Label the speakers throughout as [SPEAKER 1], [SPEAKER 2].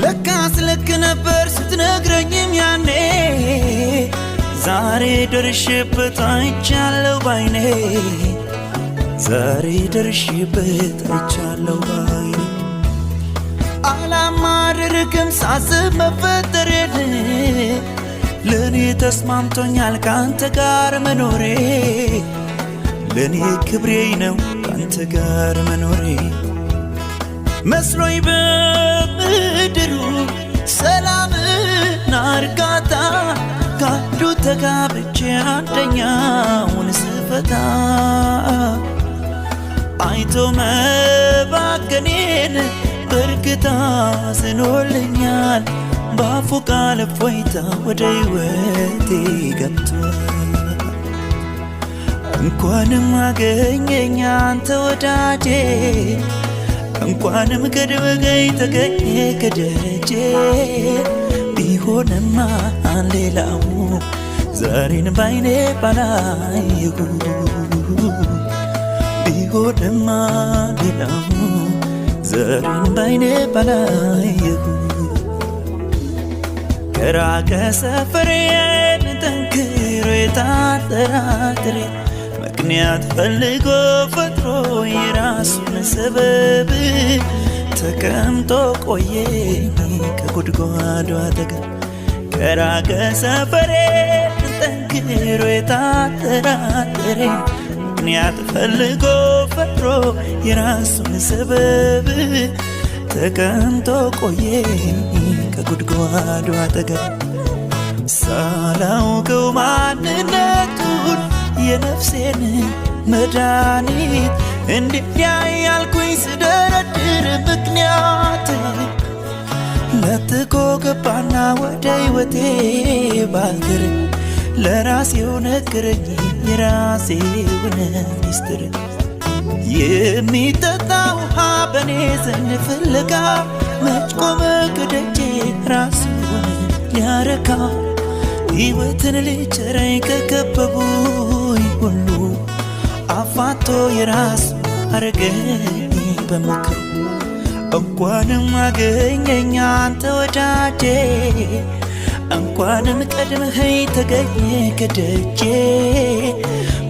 [SPEAKER 1] ለካስ ልክ ነበር ስትነግረኝም ያኔ ዛሬ ደርሼበት አይቻለሁ ባይኔ ዛሬ ደርሼበት አይቻለሁ ባይኔ አላማርርክም ሳስብ መፈጠሬን ለኔ ተስማምቶኛል ካንተ ጋር መኖሬ ለኔ ክብሬ ነው ካንተ ጋር መኖሬ መስሎኝ በምድሩ ሰላምና እርጋታ ካንዱ ተጋብቼ አንደኛውን ስፈታ አይቶ መባከኔን በርግታ ስኖልኛል ባፉ ቃል እፎይታ ወደ ሕይወቴ ገብቷል እንኳንም አገኘኝ አንተ ወዳጄ እንኳንም ከደወገኝ ተገኘ ከደረጄ ቢሆንማ ሌላው ዛሬን ባይኔ ባላየሁ ቢሆንማ ሌላው ዛሬን ባይኔ ባላየሁ ከራቀ ሰፈሬን ጠንክሮ የታጠራጥሬ ምክንያት ፈልጎ ፈጥሮ የራሱን ሰበብ ተቀምጦ ቆየኝ ከጉድጓዱ አጠገብ ከራቀ ሰፈሬን ጠንክሮ የታጠራጥሬ ምክንያት ፈልጎ ፈጥሮ የራሱን ሰበብ ተቀምጦ ቆየኝ ከጉድጓዱ አጠገብ ሳላውቀው ማንነቱን የነፍሴን መድኃኒት እንዲያ ያልኩኝ ስደረድር ምክንያት ለጥቆ ገባና ወደ ሕይወቴ ባልግር ለራሴው ነገረኝ የራሴውን ሚስጥር የሚጠጣ ውሃ በኔ ዘንድ ፍለጋ መች ቆመ ከደጄ ራሱን ሊያረካ ሕይወትን ሊቸረኝ ከከበቡኝ ሁሉ አፋቶ የራስ አረገኝ በምክሩ እንኳንም አገኘኝ አንተ ወዳጄ እንኳንም ቀድመኸኝ ተገኘ ከደጄ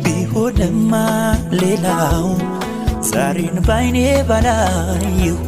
[SPEAKER 1] ቢሆንማ ሌላው ዛሬን ባይኔ ባላየሁ